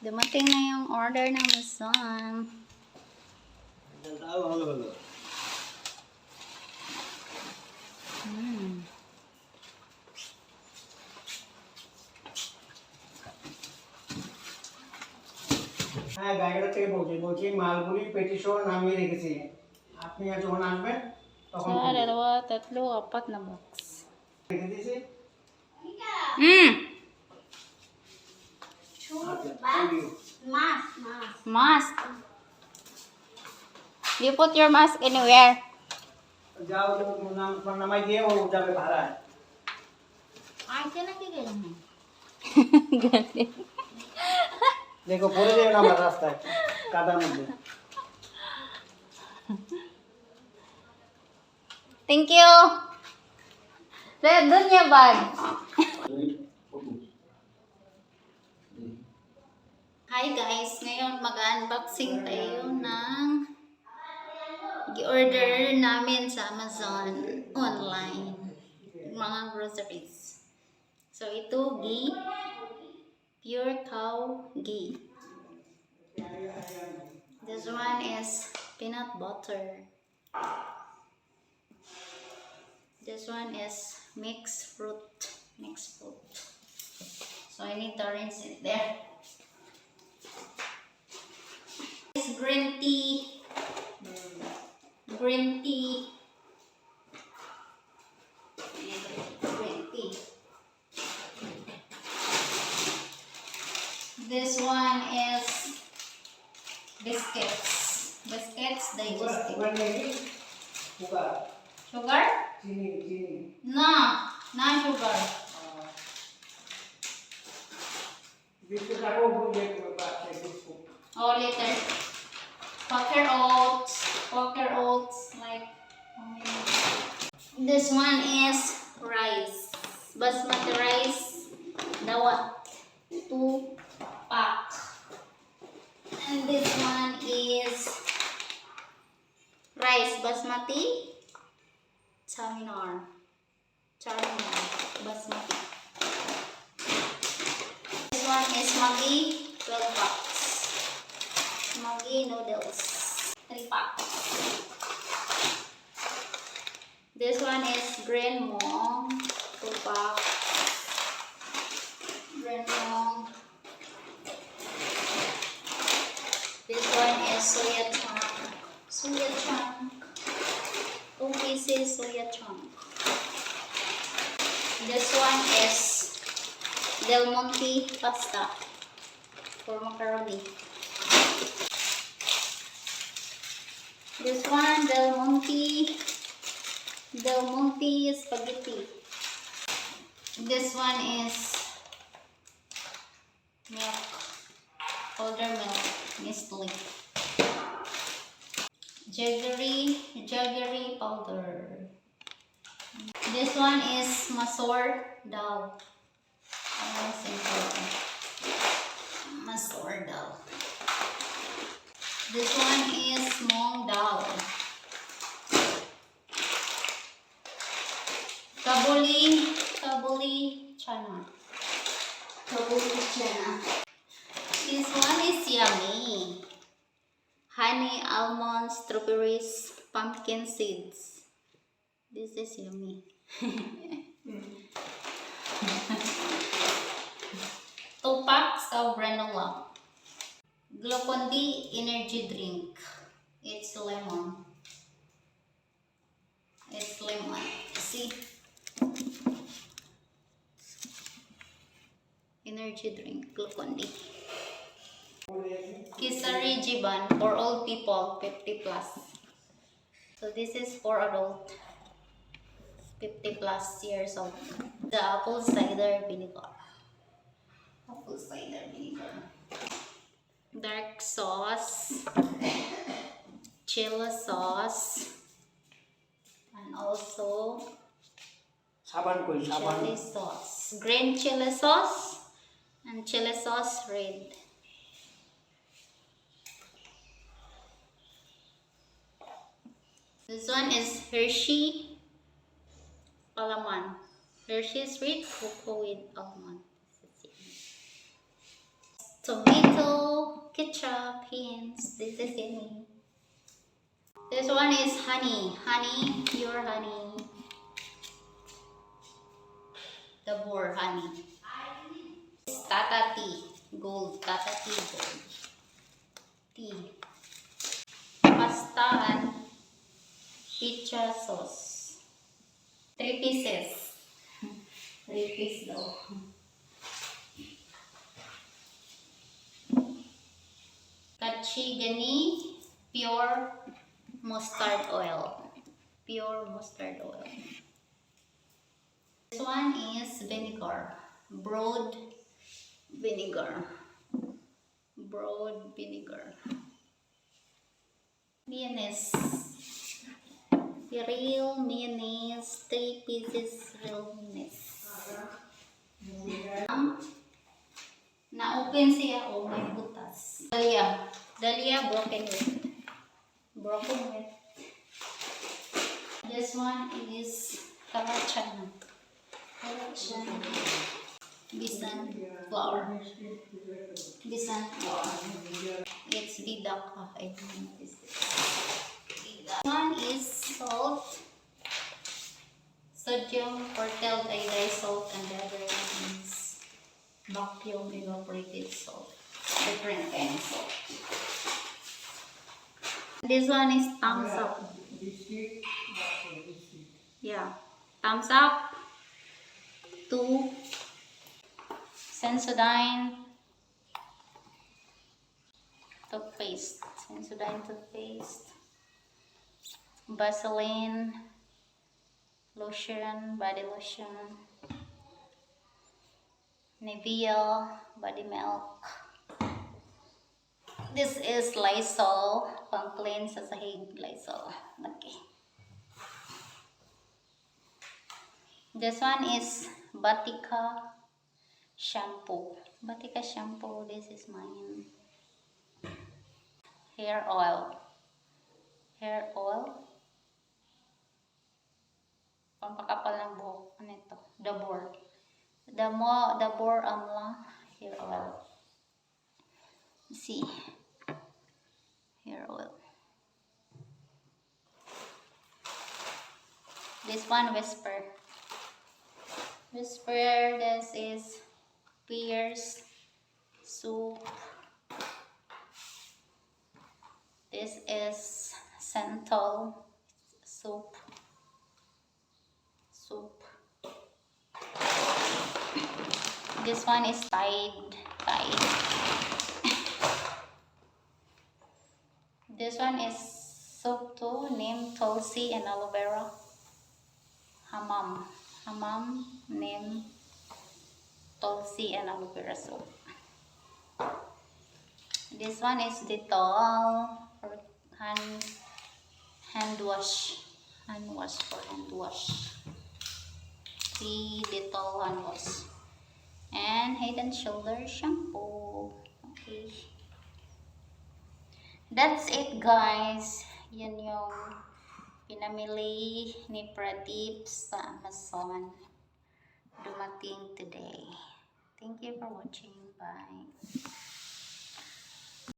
Dumating na yung order ng Amazon. হ্যাঁ গাড়িটা থেকে বলছি মালগুলি পেটিশন নামিয়ে রেখেছি আপনি যখন আসবেন তখন Dalawa, tatlo, apat na box. রেখে দিয়েছি Mask. You put your mask anywhere. যাও নামাই দিয়ে ও যাবে ভাড়ায় Galing. দেখো পড়ে যাবে না আমার রাস্তায় কাদার মধ্যে Thank you. Red, dun niya bag. Hi guys, ngayon mag-unboxing tayo ng i-order namin sa Amazon online. Mga groceries. So ito, ghee. Pure cow ghee. This one is peanut butter. This one is mixed fruit. So I need to rinse it there. This green tea. Green tea. This one is biscuits. Digestive. Sugar? No, not sugar. Oh, later. Quaker oats, like. This one is rice. Basmati rice. Dawa. 2 pack. And this one is rice basmati. Charminar basmati. This one is Maggi 12 packs. Maggi noodles 3 packs. This one is green mung 2 packs. Green mung. This one is soya chunk. 2 pieces soya chunk. This one is Del Monte pasta for macaroni. This one Del Monte spaghetti. This one is milk, powder milk, Nestle. Jaggery powder. This one is masoor dal. Masoor dal. This one is mung dal. Kabuli chana. This one is yummy. Honey, almonds, strawberries, pumpkin seeds. This is yummy. 2 packs of granola. Glucon-D energy drink. It's lemon. See? Energy drink, Glucon-D. Kisari Jiban for old people 50 plus. So this is for adult 50 plus years old. The apple cider vinegar. Dark sauce, chili sauce, and also chili sauce. Green chili sauce and chili sauce red. This one is Hershey Palaman. Hershey sweet cocoa with almond. Tomato ketchup, hints. This is yummy. This one is honey. Honey, pure honey. The boar honey. Tata tea. Gold. Tata tea gold. Tea. Pasta and pizza sauce. 3 pieces. 3 pieces though. Kachigani pure mustard oil. Pure mustard oil. This one is vinegar. Broad vinegar. Broad vinegar. Mayonnaise. Real mayonnaise. 3 pieces real mayonnaise. Na-open siya. Oh, may butas. Dahlia. Dahlia broken wheat. Broken wheat. This one is Kalachana. Kalachana. Bisan flour. Bisan flour. It's Vidaka. I don't know what is this. This one is salt. Sodium fortild iodized salt, and the other one is vacuum evaporated salt. Different kind of salt. This one is thumbs up. Yeah, thumbs up. 2 Sensodyne toothpaste. Sensodyne toothpaste. Vaseline lotion, body lotion. Nivea body milk. This is Lysol, pang-clean sa sahig, Lysol. Okay. This one is Batika shampoo. Batika shampoo, this is mine. Hair oil. Hair oil. Pampakapal ng buhok. Ano ito? The boar. The boar amla hair oil. See. Hair oil. This one Whisper. Whisper, this is Pierce soup. This is Centol soup. This one is Tide. This one is soap too, neem, tulsi, and aloe vera. Hamam, neem, tulsi, and aloe vera soap. This one is Dettol for hand wash. Hand wash for hand wash. 3 Dettol hand wash. And Head and Shoulder shampoo. Okay. That's it, guys. Yan yung pinamili ni Pradip sa Amazon. Dumating today. Thank you for watching. Bye.